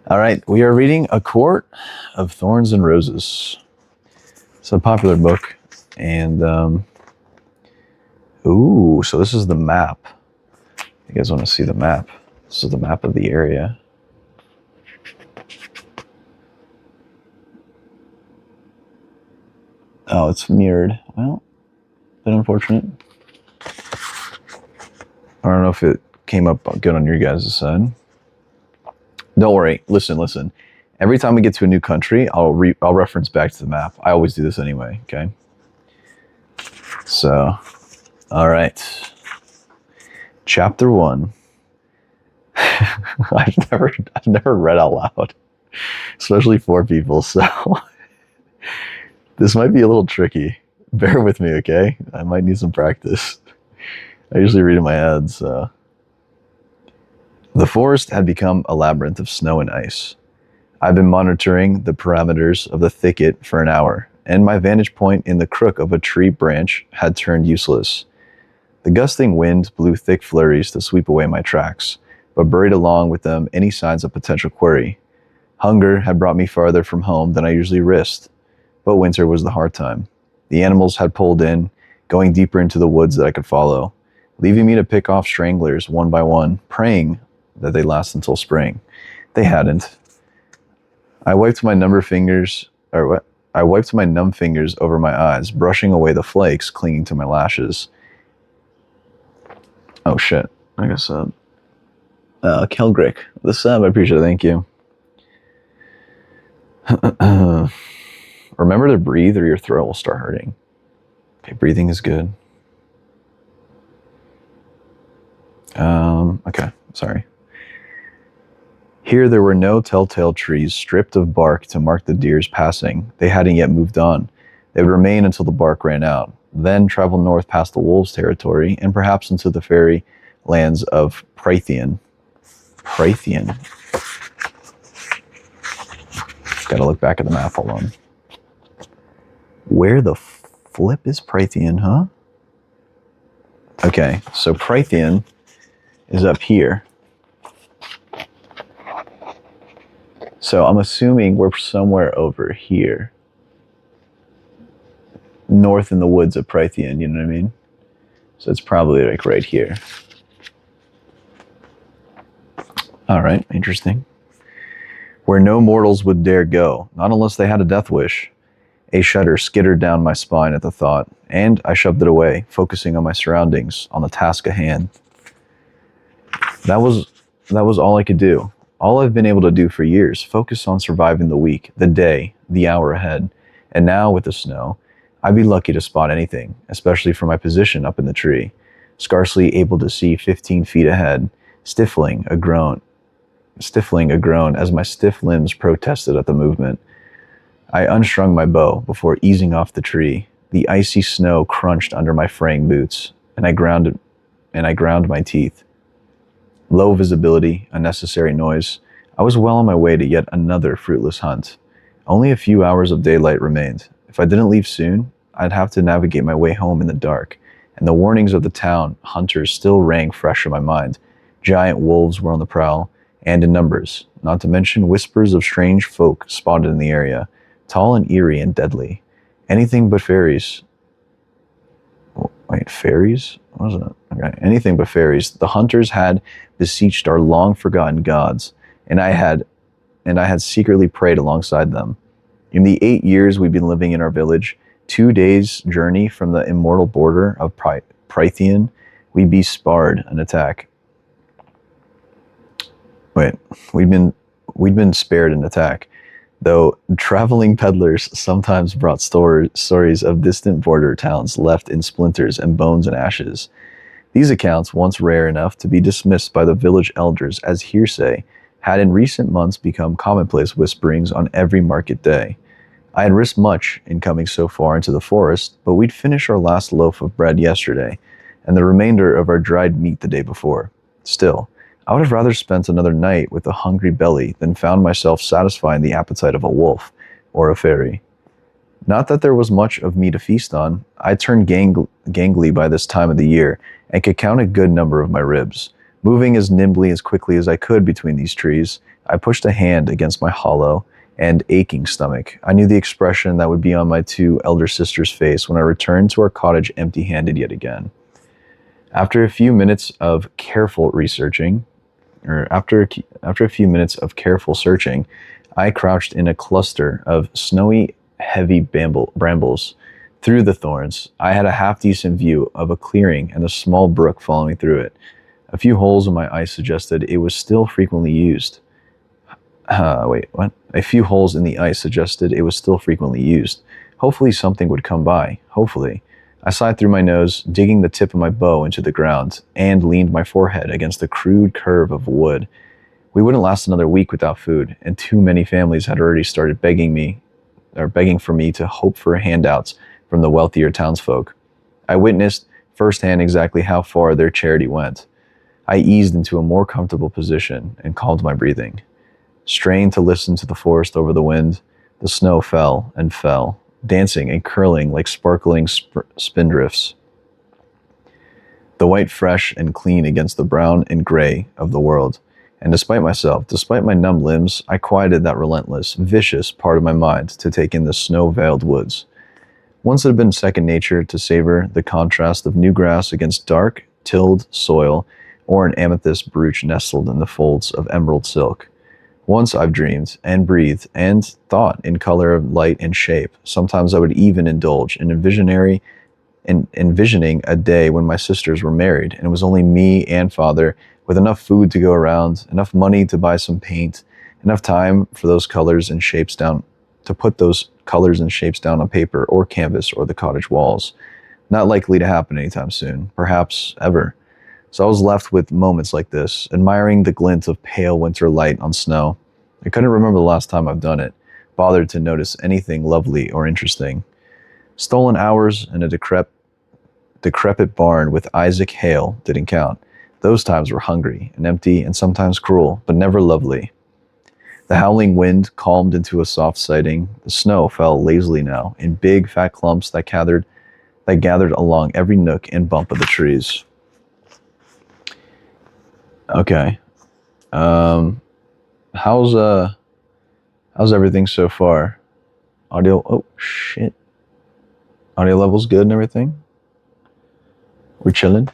All right, we are reading A Court of Thorns and Roses. It's a popular book, and ooh, so this is the map. You guys want to see the map? This is the map of the area. Oh, it's mirrored. Well, a bit unfortunate. I don't know if it came up good on your guys' side. Don't worry. Listen. Every time we get to a new country, I'll reference back to the map. I always do this anyway. Okay. So, all right. Chapter 1. I've never read out loud, especially for people. So this might be a little tricky. Bear with me, okay? I might need some practice. I usually read in my head, so. The forest had become a labyrinth of snow and ice. I've been monitoring the parameters of the thicket for an hour, and my vantage point in the crook of a tree branch had turned useless. The gusting wind blew thick flurries to sweep away my tracks, but buried along with them any signs of potential quarry. Hunger had brought me farther from home than I usually risked, but winter was the hard time. The animals had pulled in, going deeper into the woods that I could follow, leaving me to pick off stragglers one by one, praying that they last until spring. They hadn't. I wiped my numb fingers over my eyes, brushing away the flakes clinging to my lashes. Oh shit, like I said. Kelgrick, the sub, I appreciate it, thank you. Remember to breathe or your throat will start hurting. Okay, breathing is good. Okay, sorry. Here there were no telltale trees stripped of bark to mark the deer's passing. They hadn't yet moved on. They would remain until the bark ran out, then travel north past the wolves' territory and perhaps into the fairy lands of Prythian. Gotta look back at the map, hold on. Where the flip is Prythian, huh? Okay, so Prythian is up here. So I'm assuming we're somewhere over here. North in the woods of Prythian, you know what I mean? So it's probably like right here. All right, interesting. Where no mortals would dare go, not unless they had a death wish. A shudder skittered down my spine at the thought, and I shoved it away, focusing on my surroundings, on the task at hand. That was all I could do. All I've been able to do for years, focus on surviving the week, the day, the hour ahead. And now with the snow, I'd be lucky to spot anything, especially from my position up in the tree, scarcely able to see 15 feet ahead, stifling a groan as my stiff limbs protested at the movement. I unstrung my bow before easing off the tree. The icy snow crunched under my fraying boots, and I ground my teeth. Low visibility, unnecessary noise. I was well on my way to yet another fruitless hunt. Only a few hours of daylight remained. If I didn't leave soon, I'd have to navigate my way home in the dark, and the warnings of the town hunters still rang fresh in my mind. Giant wolves were on the prowl, and in numbers, not to mention whispers of strange folk spotted in the area, tall and eerie and deadly. Anything but fairies. Wait, fairies? Wasn't it? Okay, anything but fairies. The hunters had beseeched our long-forgotten gods, and I had secretly prayed alongside them. In the 8 years we've been living in our village, 2 days' journey from the immortal border of Prythian, we besparred an attack. Wait, we'd been spared an attack, though traveling peddlers sometimes brought stories of distant border towns left in splinters and bones and ashes. These accounts, once rare enough to be dismissed by the village elders as hearsay, had in recent months become commonplace whisperings on every market day. I had risked much in coming so far into the forest, but we'd finished our last loaf of bread yesterday, and the remainder of our dried meat the day before. Still, I would have rather spent another night with a hungry belly than found myself satisfying the appetite of a wolf or a fairy. Not that there was much of me to feast on. I turned gangly by this time of the year and could count a good number of my ribs, Moving as nimbly as quickly as I could between these trees, I pushed a hand against my hollow and aching stomach. I knew the expression that would be on my two elder sisters' face when I returned to our cottage empty-handed yet again. After a few minutes of careful researching, after a few minutes of careful searching, I crouched in a cluster of snowy, heavy brambles. Through the thorns, I had a half-decent view of a clearing and a small brook following through it. A few holes in my ice suggested it was still frequently used. Wait, what? A few holes in the ice suggested it was still frequently used. Hopefully something would come by. Hopefully. I sighed through my nose, digging the tip of my bow into the ground, and leaned my forehead against the crude curve of wood. We wouldn't last another week without food, and too many families had already started begging for me to hope for handouts from the wealthier townsfolk. I witnessed firsthand exactly how far their charity went. I eased into a more comfortable position and calmed my breathing. Strained to listen to the forest over the wind, the snow fell and fell, dancing and curling like sparkling spindrifts. The white fresh and clean against the brown and gray of the world. And despite myself, despite my numb limbs, I quieted that relentless, vicious part of my mind to take in the snow-veiled woods. Once it had been second nature to savor the contrast of new grass against dark, tilled soil, or an amethyst brooch nestled in the folds of emerald silk. Once I've dreamed and breathed and thought in color, light, and shape. Sometimes I would even indulge in envisioning a day when my sisters were married and it was only me and father with enough food to go around, enough money to buy some paint, enough time for those colors and shapes down, to put those colors and shapes down on paper or canvas or the cottage walls. Not likely to happen anytime soon, perhaps ever. So I was left with moments like this, admiring the glint of pale winter light on snow. I couldn't remember the last time I've done it, bothered to notice anything lovely or interesting. Stolen hours in a decrepit barn with Isaac Hale didn't count. Those times were hungry and empty and sometimes cruel, but never lovely. The howling wind calmed into a soft sighing. The snow fell lazily now, in big, fat clumps that gathered along every nook and bump of the trees. Okay. How's everything so far? Audio, oh shit. Audio levels good and everything? We're chilling?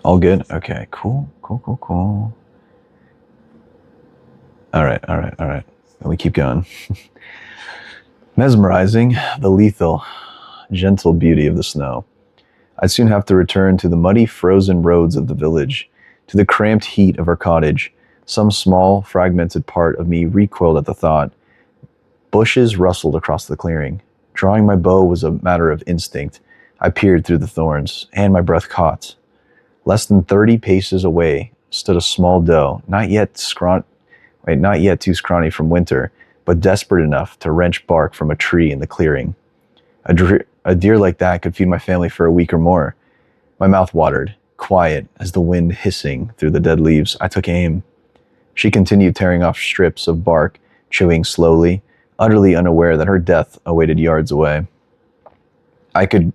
All good? Okay, cool. All right. Let me keep going. Mesmerizing, the lethal, gentle beauty of the snow. I'd soon have to return to the muddy, frozen roads of the village, to the cramped heat of our cottage. Some small, fragmented part of me recoiled at the thought. Bushes rustled across the clearing. Drawing my bow was a matter of instinct. I peered through the thorns, and my breath caught. Less than 30 paces away stood a small doe, not yet too scrawny from winter, but desperate enough to wrench bark from a tree in the clearing. A deer like that could feed my family for a week or more. My mouth watered, quiet as the wind hissing through the dead leaves. I took aim. She continued tearing off strips of bark, chewing slowly, utterly unaware that her death awaited yards away. I could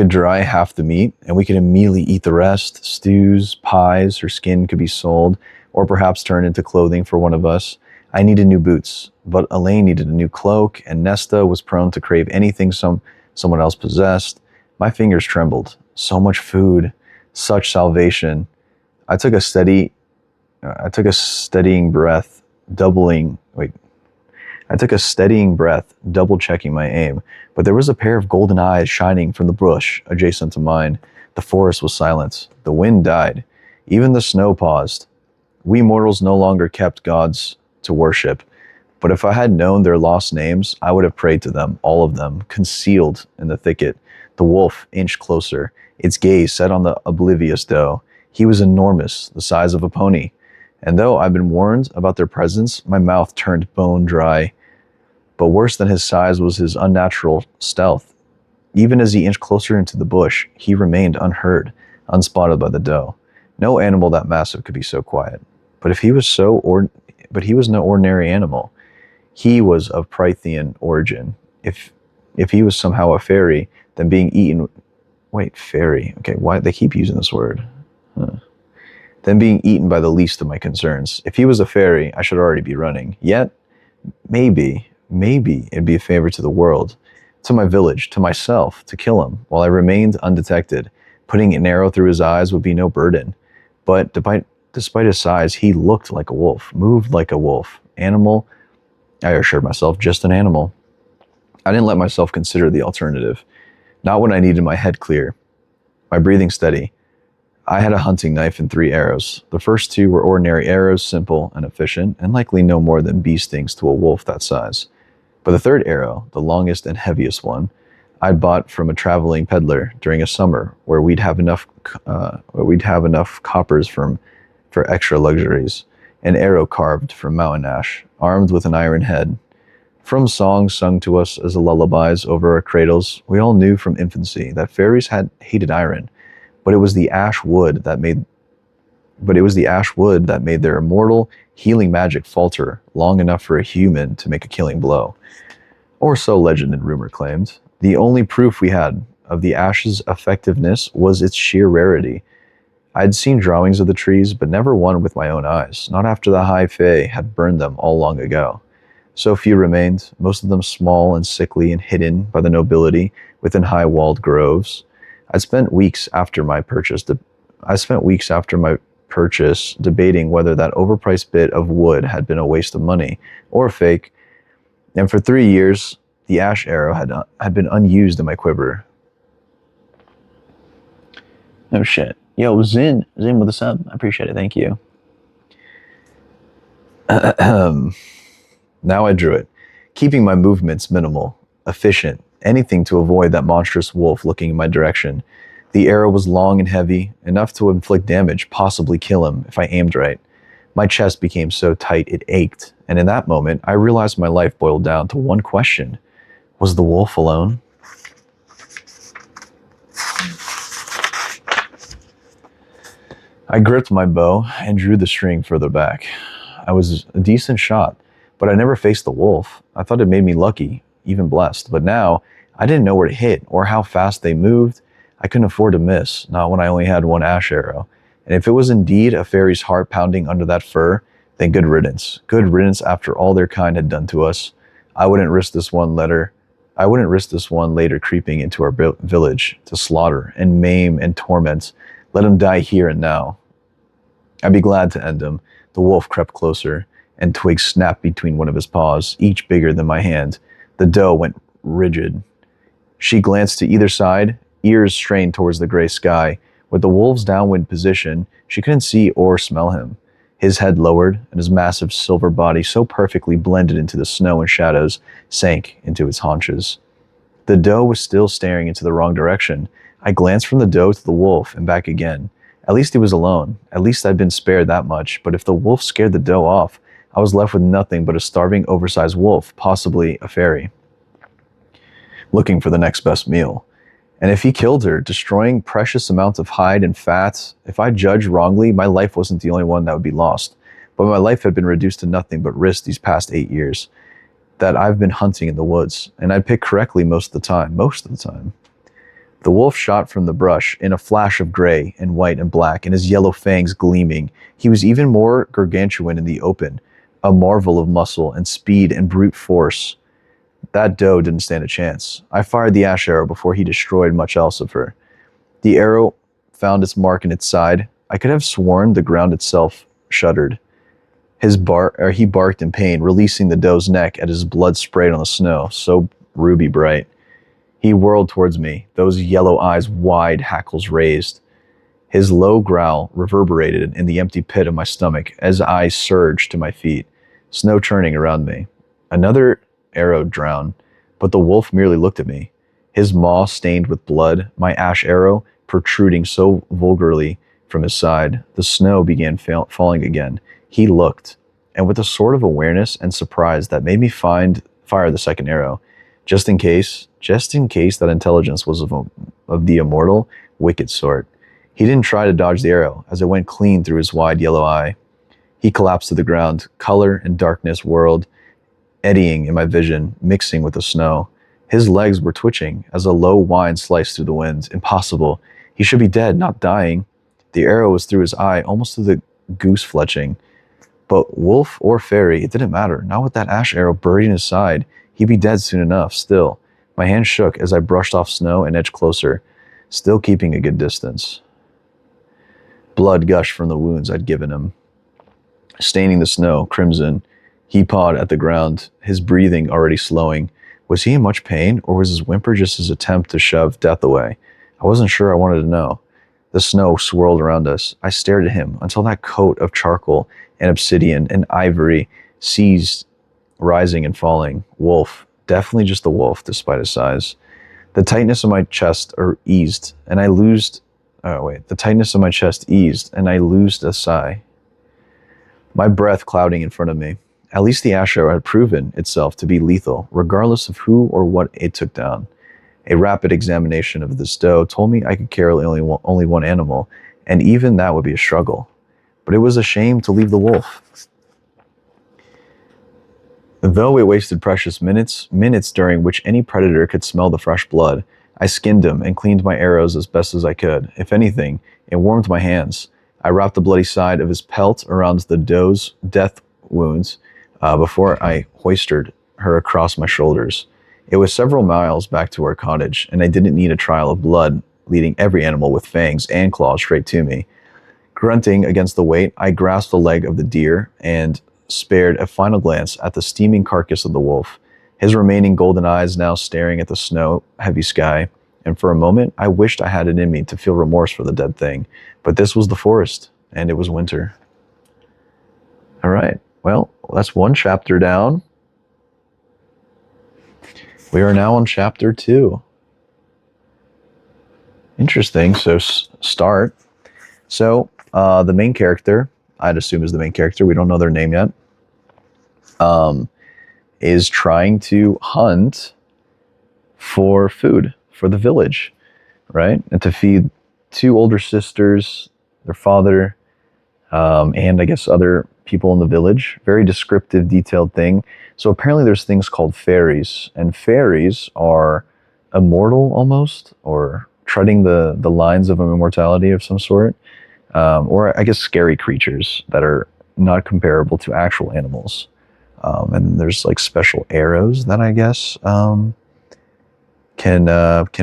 dry half the meat, and we could immediately eat the rest. Stews, pies, her skin could be sold, or perhaps turned into clothing for one of us. I needed new boots, but Elaine needed a new cloak, and Nesta was prone to crave anything someone else possessed. My fingers trembled. So much food, such salvation. I took a steadying breath, double checking my aim, but there was a pair of golden eyes shining from the bush adjacent to mine. The forest was silent. The wind died. Even the snow paused. We mortals no longer kept gods to worship, but if I had known their lost names, I would have prayed to them, all of them, concealed in the thicket. The wolf inched closer, its gaze set on the oblivious doe. He was enormous, the size of a pony, and though I'd been warned about their presence, my mouth turned bone dry. But worse than his size was his unnatural stealth. Even as he inched closer into the bush, he remained unheard, unspotted by the doe. No animal that massive could be so quiet. But he was no ordinary animal. He was of Prythian origin. If he was somehow a fairy, than being eaten. Wait, fairy. Okay, why they keep using this word? Huh. Than being eaten by the least of my concerns. If he was a fairy, I should already be running. Yet, maybe it'd be a favor to the world, to my village, to myself, to kill him while I remained undetected. Putting an arrow through his eyes would be no burden. But despite his size, he looked like a wolf, moved like a wolf. Animal, I assured myself, just an animal. I didn't let myself consider the alternative. Not when I needed my head clear, my breathing steady. I had a hunting knife and 3 arrows. The first 2 were ordinary arrows, simple and efficient, and likely no more than bee stings to a wolf that size. But the 3rd arrow, the longest and heaviest one, I'd bought from a traveling peddler during a summer where we'd have enough coppers for extra luxuries. An arrow carved from mountain ash, armed with an iron head. From songs sung to us as lullabies over our cradles, we all knew from infancy that fairies had hated iron, but it was the ash wood that made their immortal healing magic falter long enough for a human to make a killing blow. Or so legend and rumor claimed. The only proof we had of the ash's effectiveness was its sheer rarity. I'd seen drawings of the trees, but never one with my own eyes, not after the High Fae had burned them all long ago. So few remained, most of them small and sickly and hidden by the nobility within high-walled groves. I spent weeks after my purchase debating whether that overpriced bit of wood had been a waste of money or a fake, and for 3 years, the ash arrow had been unused in my quiver. Oh shit. Yo, Zin with a sub. I appreciate it. Thank you. Now I drew it, keeping my movements minimal, efficient, anything to avoid that monstrous wolf looking in my direction. The arrow was long and heavy, enough to inflict damage, possibly kill him if I aimed right. My chest became so tight it ached, and in that moment, I realized my life boiled down to one question. Was the wolf alone? I gripped my bow and drew the string further back. I was a decent shot, but I never faced the wolf. I thought it made me lucky, even blessed, but now I didn't know where to hit or how fast they moved. I couldn't afford to miss, not when I only had 1 ash arrow. And if it was indeed a fairy's heart pounding under that fur, then good riddance. Good riddance after all their kind had done to us. I wouldn't risk this one later creeping into our village to slaughter and maim and torment. Let him die here and now. I'd be glad to end him. The wolf crept closer, and twigs snapped between one of his paws, each bigger than my hand. The doe went rigid. She glanced to either side, ears strained towards the gray sky. With the wolf's downwind position, she couldn't see or smell him. His head lowered, and his massive silver body, so perfectly blended into the snow and shadows, sank into its haunches. The doe was still staring into the wrong direction. I glanced from the doe to the wolf and back again. At least he was alone. At least I'd been spared that much. But if the wolf scared the doe off, I was left with nothing but a starving, oversized wolf, possibly a fairy, looking for the next best meal. And if he killed her, destroying precious amounts of hide and fat, if I judged wrongly, my life wasn't the only one that would be lost. But my life had been reduced to nothing but risk these past 8 years that I've been hunting in the woods, and I picked correctly most of the time. The wolf shot from the brush in a flash of gray and white and black, and his yellow fangs gleaming. He was even more gargantuan in the open, a marvel of muscle and speed and brute force. That doe didn't stand a chance. I fired the ash arrow before he destroyed much else of her. The arrow found its mark in its side. I could have sworn the ground itself shuddered. He barked in pain, releasing the doe's neck as his blood sprayed on the snow, so ruby bright. He whirled towards me, those yellow eyes wide, hackles raised. His low growl reverberated in the empty pit of my stomach as I surged to my feet, snow churning around me. Another arrow drowned, but the wolf merely looked at me, his maw stained with blood, my ash arrow protruding so vulgarly from his side. The snow began falling again. He looked, and with a sort of awareness and surprise that made me fire the second arrow, just in case that intelligence was of the immortal, wicked sort. He didn't try to dodge the arrow, as it went clean through his wide yellow eye. He collapsed to the ground, color and darkness whirled, eddying in my vision, mixing with the snow. His legs were twitching as a low whine sliced through the wind. Impossible. He should be dead, not dying. The arrow was through his eye, almost to the goose fletching. But wolf or fairy, it didn't matter. Not with that ash arrow buried in his side. He'd be dead soon enough. Still, my hand shook as I brushed off snow and edged closer, still keeping a good distance. Blood gushed from the wounds I'd given him, staining the snow crimson. He pawed at the ground, his breathing already slowing. Was he in much pain, or was his whimper just his attempt to shove death away? I wasn't sure I wanted to know. The snow swirled around us. I stared at him until that coat of charcoal and obsidian and ivory seized, rising and falling. Wolf. Definitely just the wolf, despite his size. The tightness of my chest eased, and I loosed... The tightness of my chest eased, and I loosed a sigh. My breath clouding in front of me. At least the ash arrow had proven itself to be lethal, regardless of who or what it took down. A rapid examination of the stow told me I could carry only one animal, and even that would be a struggle. But it was a shame to leave the wolf. Though it wasted precious minutes during which any predator could smell the fresh blood, I skinned him and cleaned my arrows as best as I could. If anything, it warmed my hands. I wrapped the bloody side of his pelt around the doe's death wounds before I hoisted her across my shoulders. It was several miles back to our cottage, and I didn't need a trial of blood leading every animal with fangs and claws straight to me. Grunting against the weight, I grasped the leg of the deer and spared a final glance at the steaming carcass of the wolf, his remaining golden eyes now staring at the snow-heavy sky, and for a moment I wished I had it in me to feel remorse for the dead thing, but this was the forest, and it was winter. All right, well, that's one chapter down. We are now on chapter 2. Interesting, so start. So, the main character, I'd assume is the main character, we don't know their name yet, is trying to hunt for food for the village, right? And to feed 2 older sisters, their father, and I guess other people in the village. Very descriptive, detailed thing. So apparently there's things called fairies, and fairies are immortal almost, or treading the lines of immortality of some sort, or I guess scary creatures that are not comparable to actual animals. And there's like special arrows that I guess can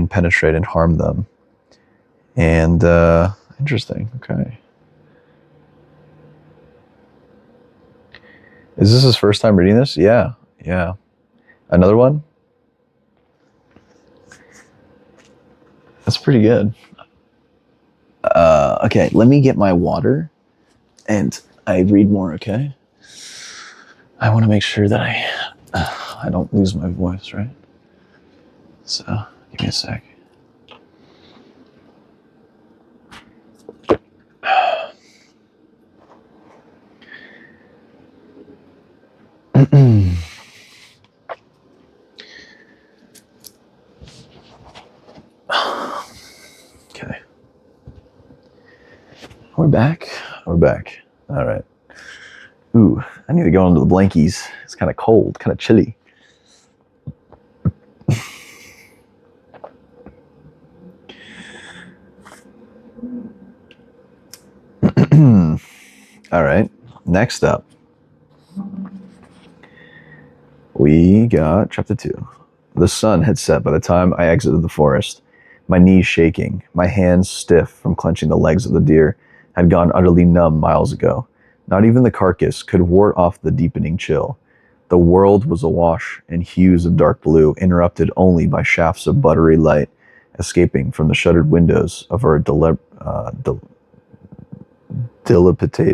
penetrate and harm them. And interesting. Okay. Is this his first time reading this? Yeah. Another one? That's pretty good. Okay, let me get my water and I read more, okay? I want to make sure that I don't lose my voice, right? So, give me a sec. Okay. We're back. All right. Ooh, I need to go into the blankies. It's kind of cold, kind of chilly. All right, next up, we got chapter 2. The sun had set by the time I exited the forest. My knees shaking, my hands stiff from clenching the legs of the deer, had gone utterly numb miles ago. Not even the carcass could ward off the deepening chill. The world was awash in hues of dark blue, interrupted only by shafts of buttery light escaping from the shuttered windows of our dilapidated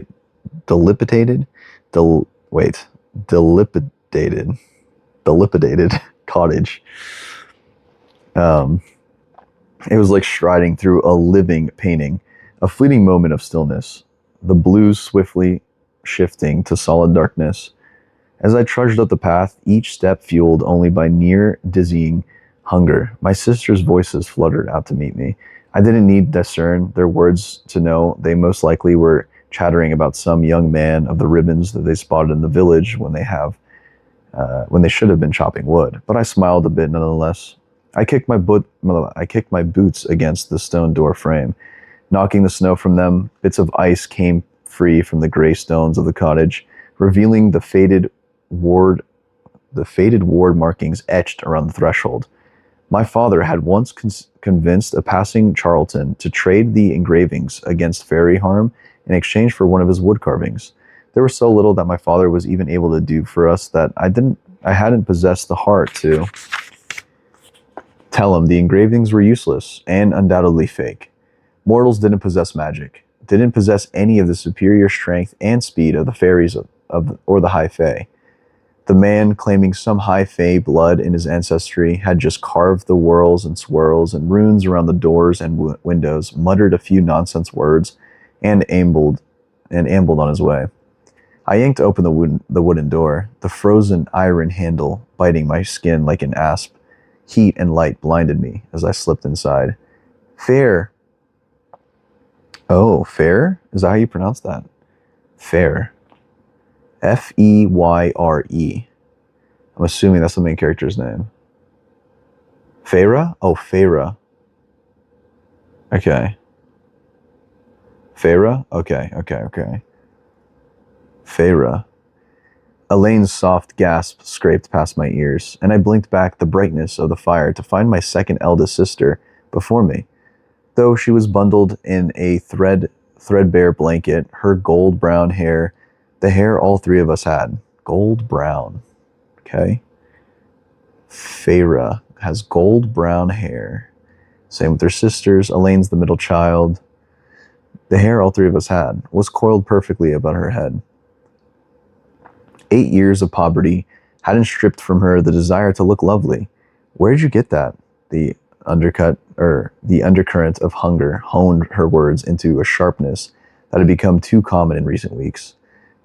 cottage. It was like striding through a living painting, a fleeting moment of stillness, the blues swiftly shifting to solid darkness. As I trudged up the path, each step fueled only by near dizzying hunger, my sisters' voices fluttered out to meet me. I didn't need to discern their words to know they most likely were chattering about some young man of the ribbons that they spotted in the village when they have when they should have been chopping wood, but I smiled a bit nonetheless. I kicked my boots against the stone door frame, knocking the snow from them. Bits of ice came free from the gray stones of the cottage, revealing the faded ward markings etched around the threshold. My father had once convinced a passing Charlton to trade the engravings against fairy harm in exchange for one of his wood carvings. There was so little that my father was even able to do for us that I hadn't possessed the heart to tell him the engravings were useless and undoubtedly fake. Mortals didn't possess magic, didn't possess any of the superior strength and speed of the fairies or the high fae. The man, claiming some high fae blood in his ancestry, had just carved the whorls and swirls and runes around the doors and windows, muttered a few nonsense words, and ambled on his way. I yanked open the wooden door, the frozen iron handle biting my skin like an asp. Heat and light blinded me as I slipped inside. Fair. Oh, fair? Is that how you pronounce that? Fair. Feyre. I'm assuming that's the main character's name. Feyre? Oh, Feyre. Okay. Feyre? Okay. Feyre. Elaine's soft gasp scraped past my ears, and I blinked back the brightness of the fire to find my second eldest sister before me. Though she was bundled in a threadbare blanket, her gold brown hair, the hair all three of us had. Gold brown. Okay. Feyre has gold brown hair. Same with her sisters. Elaine's the middle child. The hair all three of us had was coiled perfectly about her head. 8 years of poverty hadn't stripped from her the desire to look lovely. Where did you get that? The undercurrent of hunger honed her words into a sharpness that had become too common in recent weeks.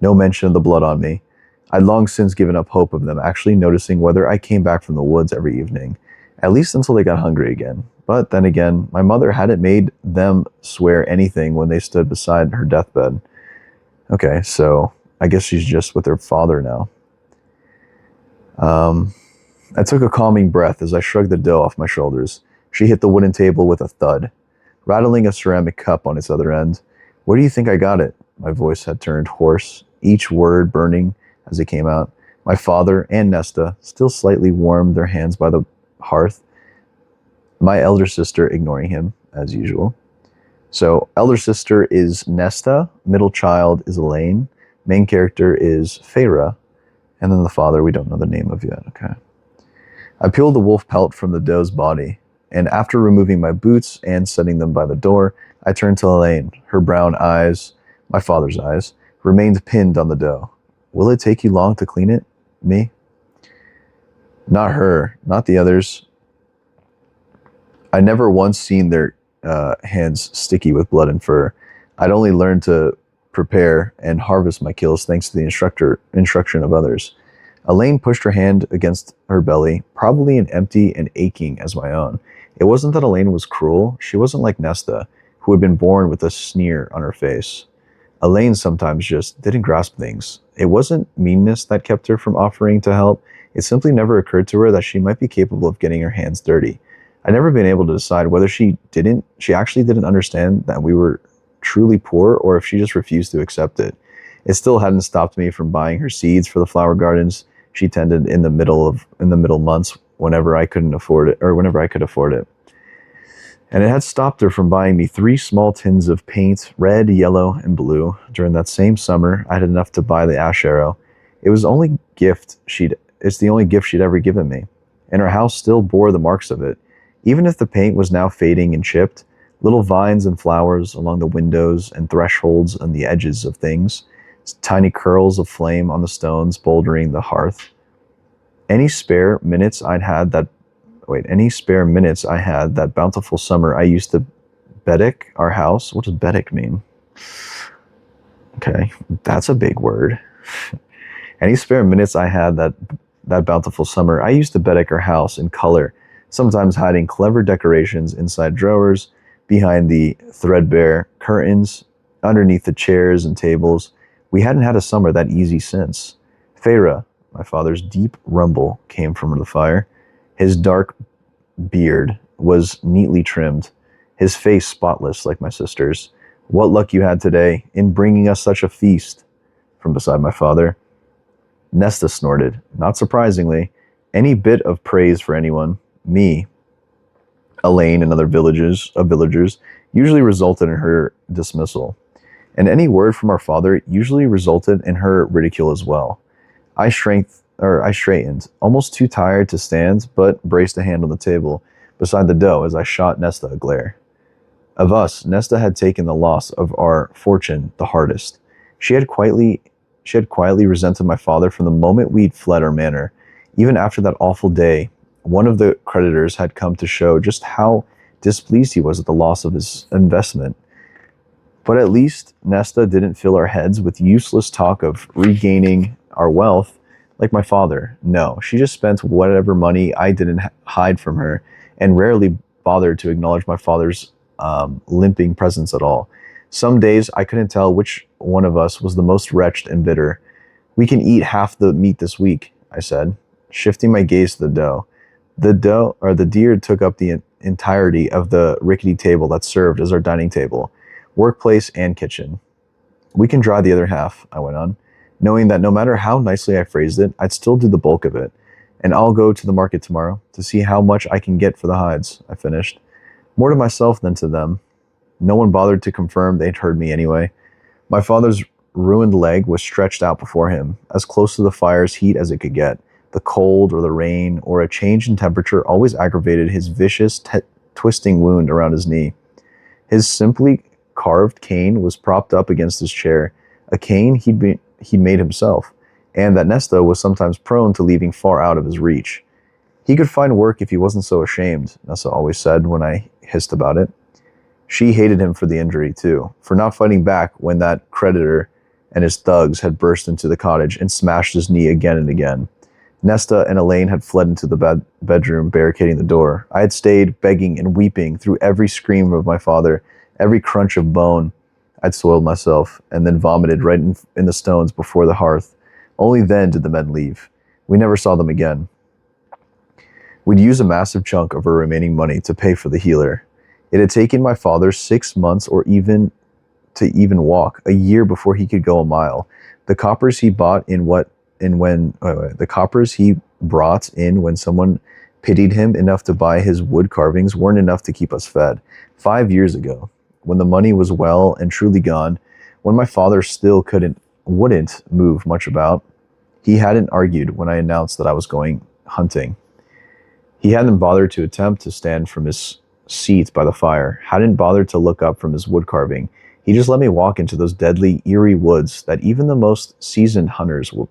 No mention of the blood on me. I'd long since given up hope of them actually noticing whether I came back from the woods every evening, at least until they got hungry again. But then again, my mother hadn't made them swear anything when they stood beside her deathbed. Okay, so I guess she's just with her father now. I took a calming breath as I shrugged the dough off my shoulders. She hit the wooden table with a thud, rattling a ceramic cup on its other end. Where do you think I got it? My voice had turned hoarse, each word burning as it came out. My father and Nesta still slightly warmed their hands by the hearth, my elder sister ignoring him, as usual. So, elder sister is Nesta, middle child is Elaine, main character is Feyre, and then the father we don't know the name of yet. Okay. I peeled the wolf pelt from the doe's body, and after removing my boots and setting them by the door, I turned to Elaine. Her brown eyes, my father's eyes, remained pinned on the dough. Will it take you long to clean it? Me? Not her, not the others. I never once seen their hands sticky with blood and fur. I'd only learned to prepare and harvest my kills thanks to the instruction of others. Elaine pushed her hand against her belly, probably an empty and aching as my own. It wasn't that Elaine was cruel. She wasn't like Nesta, who had been born with a sneer on her face. Elaine sometimes just didn't grasp things. It wasn't meanness that kept her from offering to help. It simply never occurred to her that she might be capable of getting her hands dirty. I'd never been able to decide whether she actually didn't understand that we were truly poor, or if she just refused to accept it. It still hadn't stopped me from buying her seeds for the flower gardens she tended in the middle months whenever I could afford it. And it had stopped her from buying me 3 small tins of paint, red, yellow, and blue. During that same summer, I had enough to buy the ash arrow. It's the only gift she'd ever given me, and her house still bore the marks of it. Even if the paint was now fading and chipped, little vines and flowers along the windows and thresholds and the edges of things, tiny curls of flame on the stones bouldering the hearth. Any spare minutes I had that bountiful summer, I used to Bedek our house. What does Bedek mean? Okay, that's a big word. Any spare minutes I had that bountiful summer, I used to Bedek our house in color, sometimes hiding clever decorations inside drawers, behind the threadbare curtains, underneath the chairs and tables. We hadn't had a summer that easy since. Feyre, My father's deep rumble came from the fire. His dark beard was neatly trimmed, his face spotless like my sister's. What luck you had today in bringing us such a feast. From beside my father, Nesta snorted. Not surprisingly, any bit of praise for anyone, me, Elaine, and other villagers usually resulted in her dismissal, and any word from our father usually resulted in her ridicule as well. I straightened, almost too tired to stand, but braced a hand on the table beside the dough as I shot Nesta a glare. Of us, Nesta had taken the loss of our fortune the hardest. She had quietly resented my father from the moment we'd fled our manor. Even after that awful day, one of the creditors had come to show just how displeased he was at the loss of his investment. But at least Nesta didn't fill our heads with useless talk of regaining our wealth like my father. No, she just spent whatever money I didn't hide from her and rarely bothered to acknowledge my father's limping presence at all. Some days I couldn't tell which one of us was the most wretched and bitter. We can eat half the meat this week, I said, shifting my gaze to the dough. The deer took up the entirety of the rickety table that served as our dining table, workplace and kitchen. We can dry the other half, I went on, knowing that no matter how nicely I phrased it, I'd still do the bulk of it. And I'll go to the market tomorrow to see how much I can get for the hides, I finished. More to myself than to them. No one bothered to confirm they'd heard me anyway. My father's ruined leg was stretched out before him, as close to the fire's heat as it could get. The cold or the rain or a change in temperature always aggravated his vicious, twisting wound around his knee. His simply carved cane was propped up against his chair, a cane he'd made himself, and that Nesta was sometimes prone to leaving far out of his reach. He could find work if he wasn't so ashamed, Nesta always said when I hissed about it. She hated him for the injury, too, for not fighting back when that creditor and his thugs had burst into the cottage and smashed his knee again and again. Nesta and Elaine had fled into the bedroom, barricading the door. I had stayed, begging and weeping through every scream of my father, every crunch of bone. I'd soiled myself, and then vomited right in the stones before the hearth. Only then did the men leave. We never saw them again. We'd use a massive chunk of our remaining money to pay for the healer. It had taken my father 6 months or even walk, a year before he could go a mile. The coppers he brought in when someone pitied him enough to buy his wood carvings weren't enough to keep us fed. 5 years ago, when the money was well and truly gone, when my father still wouldn't move much about, he hadn't argued when I announced that I was going hunting. He hadn't bothered to attempt to stand from his seat by the fire, hadn't bothered to look up from his wood carving. He just let me walk into those deadly, eerie woods that even the most seasoned hunters were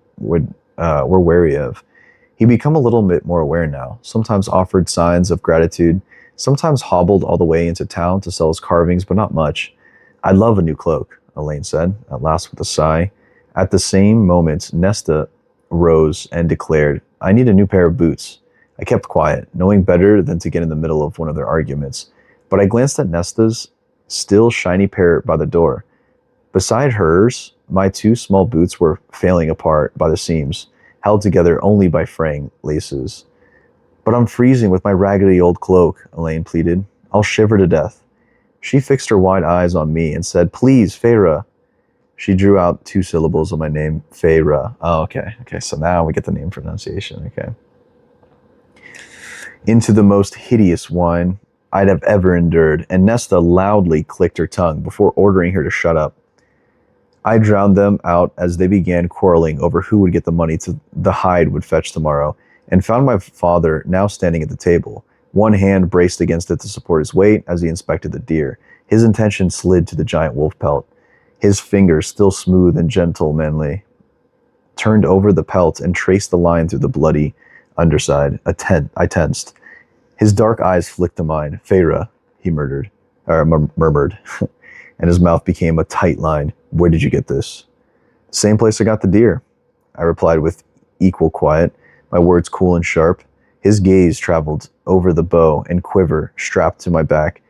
wary of. He'd become a little bit more aware now, sometimes offered signs of gratitude, sometimes hobbled all the way into town to sell his carvings, but not much. "I'd love a new cloak," Elaine said, at last with a sigh. At the same moment, Nesta rose and declared, "I need a new pair of boots." I kept quiet, knowing better than to get in the middle of one of their arguments, but I glanced at Nesta's still shiny pair by the door. Beside hers, my 2 small boots were failing apart by the seams, held together only by fraying laces. "But I'm freezing with my raggedy old cloak," Elaine pleaded. "I'll shiver to death." She fixed her wide eyes on me and said, "Please, Feyre." She drew out 2 syllables of my name, Feyre. Oh, okay, so now we get the name pronunciation, okay. Into the most hideous whine I'd have ever endured, and Nesta loudly clicked her tongue before ordering her to shut up. I drowned them out as they began quarreling over who would get the money to the hide would fetch tomorrow, and found my father now standing at the table, one hand braced against it to support his weight as he inspected the deer. His attention slid to the giant wolf pelt. His fingers, still smooth and gentlemanly, turned over the pelt and traced the line through the bloody underside. I tensed. His dark eyes flicked to mine. "Feyre," he murmured, and his mouth became a tight line. "Where did you get this?" "Same place I got the deer," I replied with equal quiet, my words cool and sharp. His gaze traveled over the bow and quiver strapped to my back,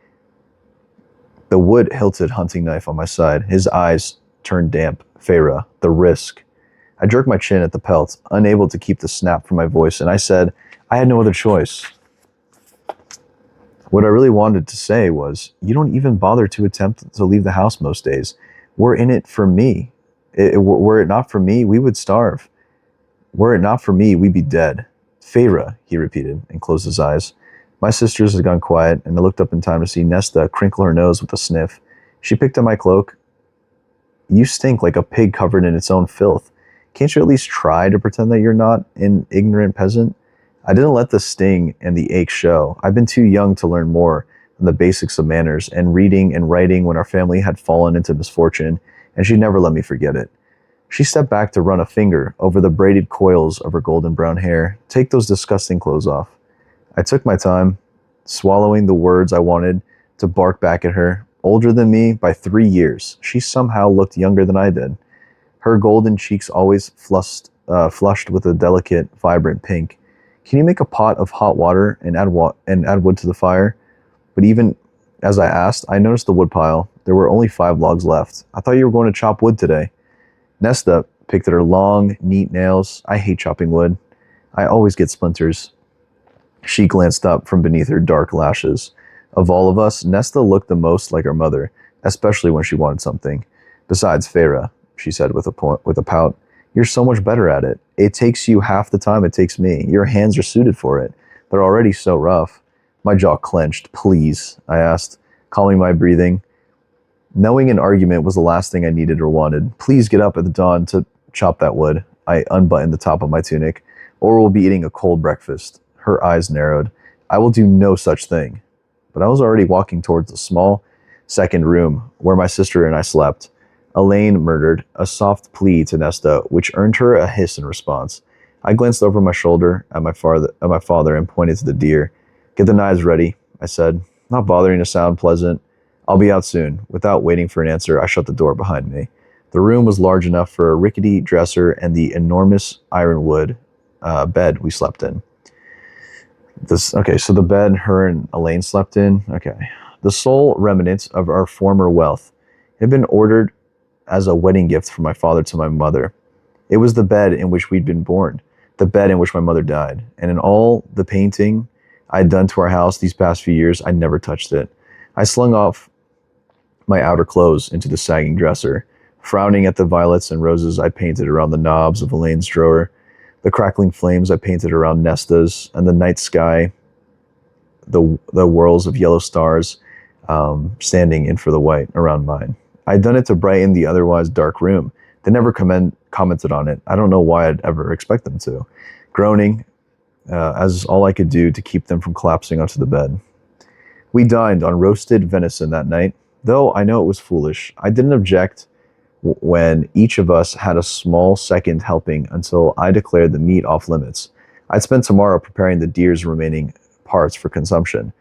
the wood-hilted hunting knife on my side. His eyes turned damp. "Feyre, the risk." I jerked my chin at the pelt, unable to keep the snap from my voice, and I said, I had no other choice. What I really wanted to say was, you don't even bother to attempt to leave the house most days. We're in it for me. Were it not for me, we would starve. Were it not for me, we'd be dead. Feyre, he repeated, and closed his eyes. My sisters had gone quiet, and I looked up in time to see Nesta crinkle her nose with a sniff. She picked up my cloak. You stink like a pig covered in its own filth. Can't you at least try to pretend that you're not an ignorant peasant? I didn't let the sting and the ache show. I've been too young to learn more than the basics of manners and reading and writing when our family had fallen into misfortune, and she never let me forget it. She stepped back to run a finger over the braided coils of her golden brown hair. Take those disgusting clothes off. I took my time, swallowing the words I wanted to bark back at her. Older than me by 3 years, she somehow looked younger than I did. Her golden cheeks always flushed with a delicate, vibrant pink. Can you make a pot of hot water and add wood to the fire? But even as I asked, I noticed the woodpile. There were only 5 logs left. I thought you were going to chop wood today. Nesta picked at her long, neat nails. I hate chopping wood. I always get splinters. She glanced up from beneath her dark lashes. Of all of us, Nesta looked the most like her mother, especially when she wanted something. Besides Feyre, she said with a pout, you're so much better at it. It takes you half the time it takes me. Your hands are suited for it. They're already so rough. My jaw clenched. Please, I asked, calming my breathing. Knowing an argument was the last thing I needed or wanted. Please get up at the dawn to chop that wood. I unbuttoned the top of my tunic, or we'll be eating a cold breakfast. Her eyes narrowed. I will do no such thing. But I was already walking towards the small second room where my sister and I slept. Elaine murmured a soft plea to Nesta, which earned her a hiss in response. I glanced over my shoulder at my father and pointed to the deer. Get the knives ready, I said, not bothering to sound pleasant. I'll be out soon. Without waiting for an answer, I shut the door behind me. The room was large enough for a rickety dresser and the enormous ironwood bed we slept in. So the bed her and Elaine slept in. Okay. The sole remnant of our former wealth had been ordered as a wedding gift from my father to my mother. It was the bed in which we'd been born, the bed in which my mother died, and in all the painting I'd done to our house these past few years, I never touched it. I slung off my outer clothes into the sagging dresser, frowning at the violets and roses I painted around the knobs of Elaine's drawer, the crackling flames I painted around Nesta's, and the night sky, the whirls of yellow stars standing in for the white around mine. I'd done it to brighten the otherwise dark room. They never commented on it. I don't know why I'd ever expect them to. Groaning, as all I could do to keep them from collapsing onto the bed. We dined on roasted venison that night, though I know it was foolish. I didn't object when each of us had a small second helping until I declared the meat off limits. I'd spend tomorrow preparing the deer's remaining parts for consumption.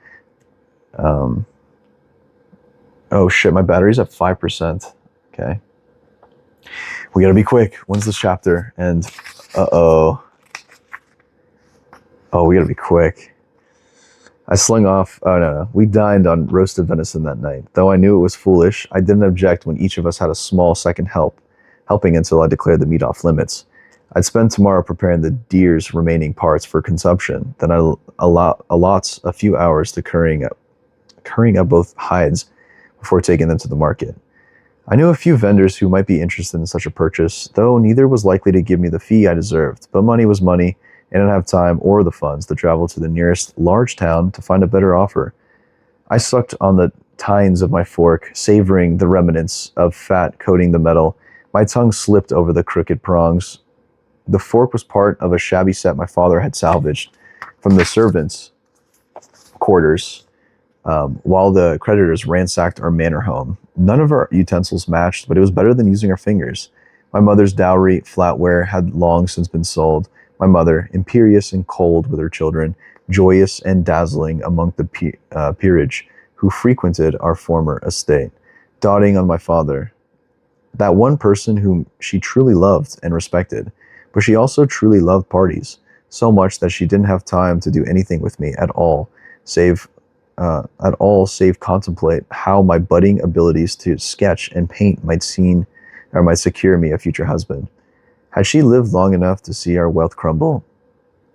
Oh shit, my battery's at 5%. Okay. We gotta be quick. When's this chapter? And oh, we gotta be quick. I slung off, we dined on roasted venison that night. Though I knew it was foolish, I didn't object when each of us had a small second helping until I declared the meat off limits. I'd spend tomorrow preparing the deer's remaining parts for consumption. Then I allot a few hours to currying up both hides before taking them to the market. I knew a few vendors who might be interested in such a purchase, though neither was likely to give me the fee I deserved. But money was money, and I didn't have time or the funds to travel to the nearest large town to find a better offer. I sucked on the tines of my fork, savoring the remnants of fat coating the metal. My tongue slipped over the crooked prongs. The fork was part of a shabby set my father had salvaged from the servants' quarters, while the creditors ransacked our manor home. None of our utensils matched, but it was better than using our fingers. My mother's dowry flatware had long since been sold. My mother, imperious and cold with her children, joyous and dazzling among the peerage who frequented our former estate, dotting on my father, that one person whom she truly loved and respected. But she also truly loved parties, so much that she didn't have time to do anything with me at all, save contemplate how my budding abilities to sketch and paint might secure me a future husband. Had she lived long enough to see our wealth crumble,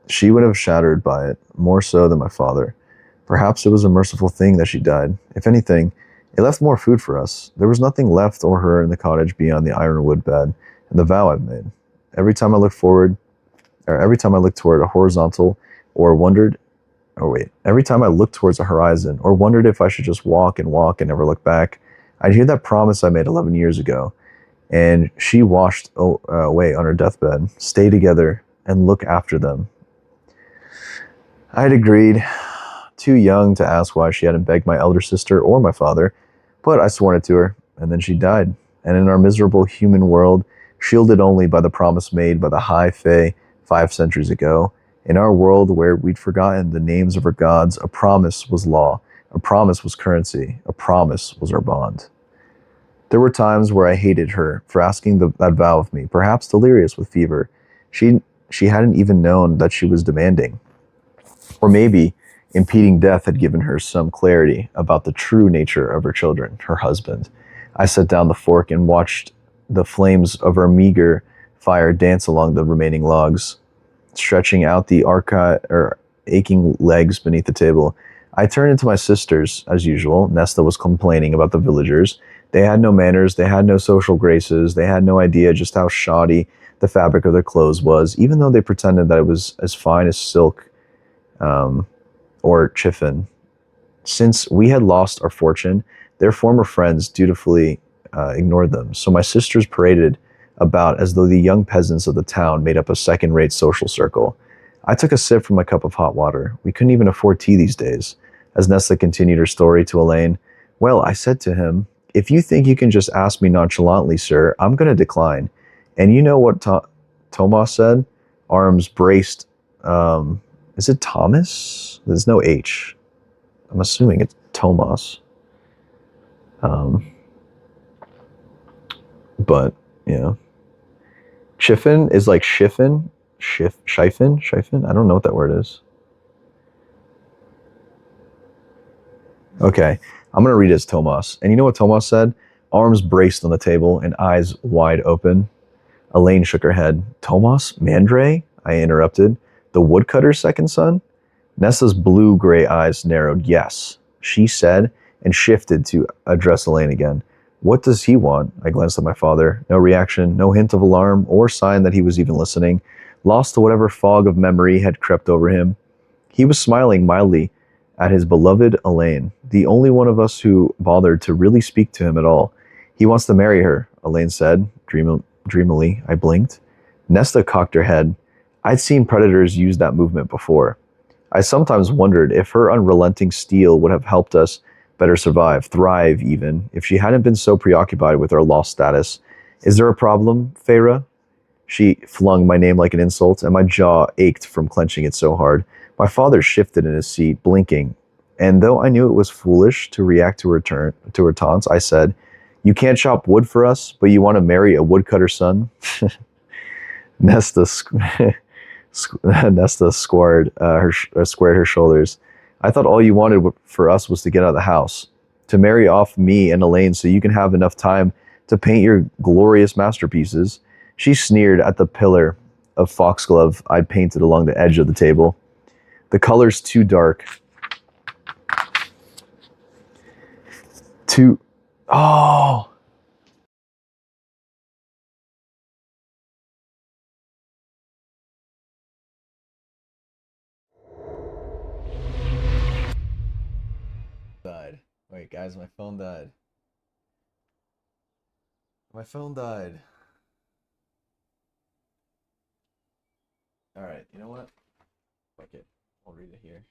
she would have shattered by it, more so than my father. Perhaps it was a merciful thing that she died. If anything, it left more food for us. There was nothing left or her in the cottage beyond the ironwood bed and the vow I've made. Every time I look forward, or every time I look toward a horizontal, or wondered, every time I looked towards the horizon, or wondered if I should just walk and never look back, I'd hear that promise I made 11 years ago, and she washed away on her deathbed. Stay together and look after them. I had agreed, too young to ask why she hadn't begged my elder sister or my father, but I sworn it to her, and then she died. And in our miserable human world, shielded only by the promise made by the High Fae 5 centuries ago, in our world where we'd forgotten the names of our gods, a promise was law, a promise was currency, a promise was our bond. There were times where I hated her for asking that vow of me, perhaps delirious with fever. She hadn't even known that she was demanding. Or maybe impeding death had given her some clarity about the true nature of her children, her husband. I set down the fork and watched the flames of our meager fire dance along the remaining logs, stretching out the aching legs beneath the table. I turned to my sisters, as usual. Nesta was complaining about the villagers. They had no manners, they had no social graces, they had no idea just how shoddy the fabric of their clothes was, even though they pretended that it was as fine as silk or chiffon. Since we had lost our fortune, their former friends dutifully ignored them. So my sisters paraded about as though the young peasants of the town made up a second-rate social circle. I took a sip from my cup of hot water. We couldn't even afford tea these days. As Nesta continued her story to Elaine, well, I said to him, if you think you can just ask me nonchalantly, sir, I'm going to decline. And you know what Tomas said? Arms braced. Is it Thomas? There's no H. I'm assuming it's Tomas. But, you know. Chiffin is like shiffin. Shiffin? I don't know what that word is. Okay, I'm going to read it as Tomas. And you know what Tomas said? Arms braced on the table and eyes wide open. Elaine shook her head. Tomas? Mandre? I interrupted. The woodcutter's second son? Nesta's blue-gray eyes narrowed. Yes, she said, and shifted to address Elaine again. What does he want? I glanced at my father. No reaction, no hint of alarm or sign that he was even listening. Lost to whatever fog of memory had crept over him, he was smiling mildly at his beloved Elaine, the only one of us who bothered to really speak to him at all. He wants to marry her, Elaine said, dreamily. I blinked. Nesta cocked her head. I'd seen predators use that movement before. I sometimes wondered if her unrelenting steel would have helped us better survive, thrive even, if she hadn't been so preoccupied with our lost status. Is there a problem, Feyre? She flung my name like an insult, and my jaw ached from clenching it so hard. My father shifted in his seat, blinking, and though I knew it was foolish to react to her taunts, I said, "You can't chop wood for us, but you want to marry a woodcutter's son?" Nesta, Nesta squared her shoulders. I thought all you wanted for us was to get out of the house, to marry off me and Elaine so you can have enough time to paint your glorious masterpieces. She sneered at the pillar of foxglove I'd painted along the edge of the table. The color's too dark. Too... Oh! Died. Wait, guys, my phone died. My phone died. Alright, you know what? Fuck it. I'll read it here.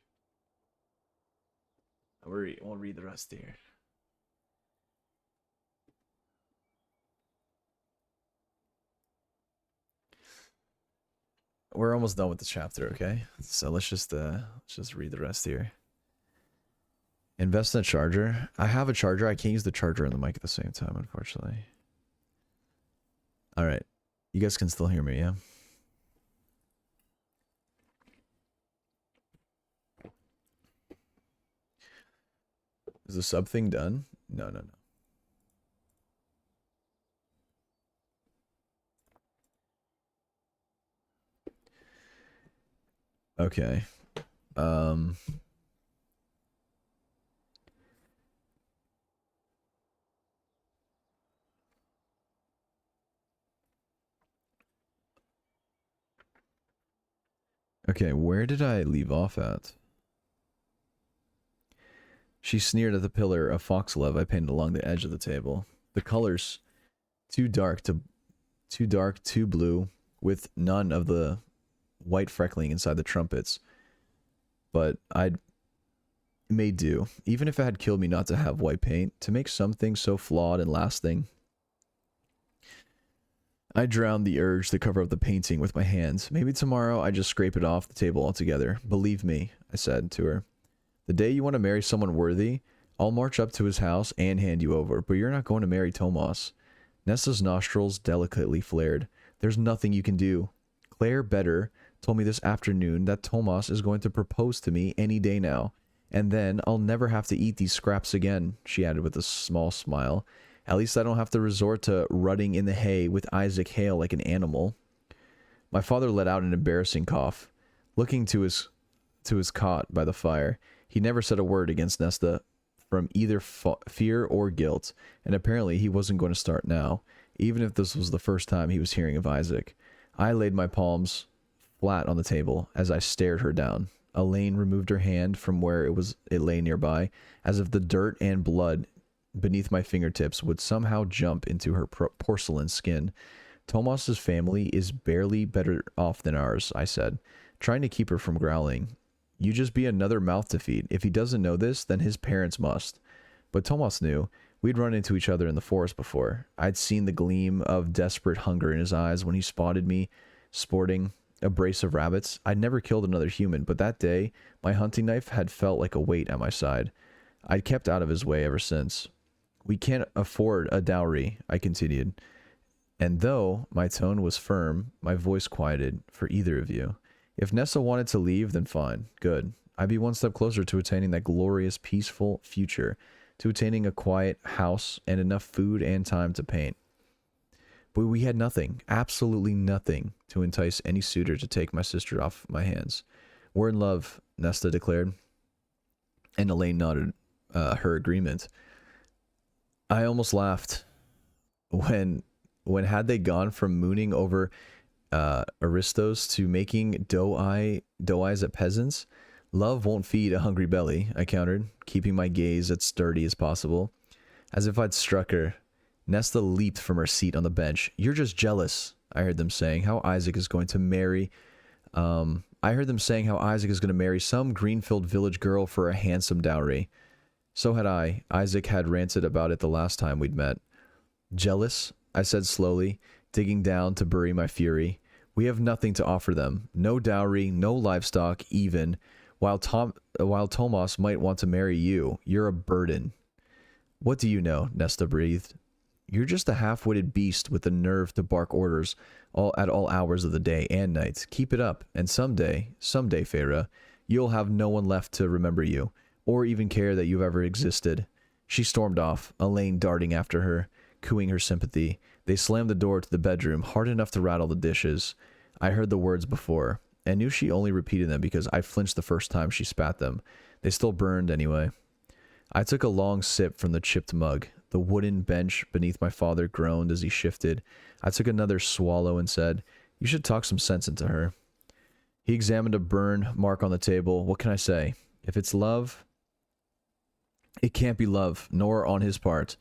We'll read the rest here. We're almost done with the chapter, okay? So let's just read the rest here. Invest in a charger. I have a charger. I can't use the charger and the mic at the same time, unfortunately. All right. You guys can still hear me, yeah? Is the sub thing done? No, no, no. Okay. Um... Okay, where did I leave off at? She sneered at the pillar of foxglove I painted along the edge of the table. The colors, too dark, too blue, with none of the white freckling inside the trumpets. But I'd made do, even if it had killed me not to have white paint, to make something so flawed and lasting. I drowned the urge to cover up the painting with my hands. Maybe tomorrow I just scrape it off the table altogether. Believe me, I said to her. The day you want to marry someone worthy, I'll march up to his house and hand you over, but you're not going to marry Tomas. Nesta's nostrils delicately flared. There's nothing you can do. Claire Better told me this afternoon that Tomas is going to propose to me any day now, and then I'll never have to eat these scraps again, she added with a small smile. At least I don't have to resort to rutting in the hay with Isaac Hale like an animal. My father let out an embarrassing cough. Looking to his cot by the fire, he never said a word against Nesta from either fear or guilt, and apparently he wasn't going to start now, even if this was the first time he was hearing of Isaac. I laid my palms flat on the table as I stared her down. Elaine removed her hand from where it lay nearby, as if the dirt and blood beneath my fingertips would somehow jump into her porcelain skin. Tomas's family is barely better off than ours, I said, trying to keep her from growling. You just be another mouth to feed. If he doesn't know this, then his parents must. But Tomas knew. We'd run into each other in the forest before. I'd seen the gleam of desperate hunger in his eyes when he spotted me sporting a brace of rabbits. I'd never killed another human, but that day, my hunting knife had felt like a weight at my side. I'd kept out of his way ever since. We can't afford a dowry, I continued. And though my tone was firm, my voice quieted for either of you. If Nessa wanted to leave, then fine. Good. I'd be one step closer to attaining that glorious, peaceful future, to attaining a quiet house and enough food and time to paint. But we had nothing, absolutely nothing, to entice any suitor to take my sister off my hands. We're in love, Nesta declared, and Elaine nodded her agreement. I almost laughed when had they gone from mooning over aristos to making doe-eyes at peasants. Love won't feed a hungry belly, I countered, keeping my gaze as sturdy as possible. As if I'd struck her, Nesta leaped from her seat on the bench. You're just jealous, I heard them saying how Isaac is going to marry some Greenfield village girl for a handsome dowry. So had I. Isaac had ranted about it the last time we'd met. Jealous? I said slowly, digging down to bury my fury. We have nothing to offer them. No dowry, no livestock, even. While Tomas might want to marry you, you're a burden. What do you know? Nesta breathed. You're just a half-witted beast with the nerve to bark orders at all hours of the day and night. Keep it up, and someday, Feyre, you'll have no one left to remember you, or even care that you've ever existed. She stormed off, Elaine darting after her, cooing her sympathy. They slammed the door to the bedroom, hard enough to rattle the dishes. I heard the words before, and knew she only repeated them because I flinched the first time she spat them. They still burned anyway. I took a long sip from the chipped mug. The wooden bench beneath my father groaned as he shifted. I took another swallow and said, You should talk some sense into her. He examined a burn mark on the table. What can I say? If it's love, it can't be love, nor on his part.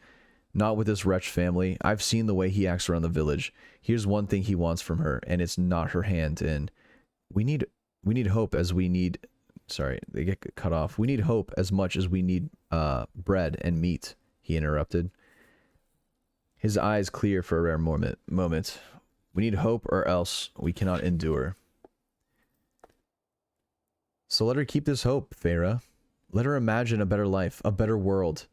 Not with this wretched family. I've seen the way he acts around the village. Here's one thing he wants from her, and it's not her hand in. We need hope as we need... Sorry, they get cut off. We need hope as much as we need bread and meat, he interrupted. His eyes clear for a rare moment. We need hope or else we cannot endure. So let her keep this hope, Feyre. Let her imagine a better life, a better world.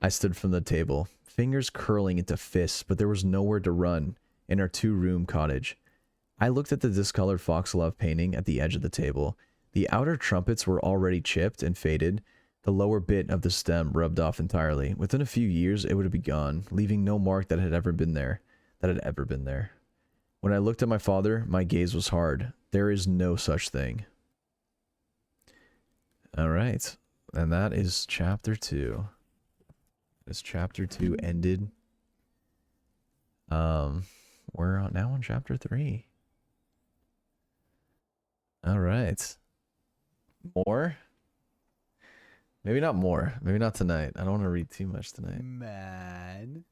I stood from the table, fingers curling into fists, but there was nowhere to run in our two-room cottage. I looked at the discolored foxglove painting at the edge of the table. The outer trumpets were already chipped and faded, the lower bit of the stem rubbed off entirely. Within a few years, it would be gone, leaving no mark that had ever been there. When I looked at my father, my gaze was hard. There is no such thing. All right. And that is chapter 2. This chapter 2 ended. We're now on chapter 3. All right. More? Maybe not more. Maybe not tonight. I don't want to read too much tonight. Man.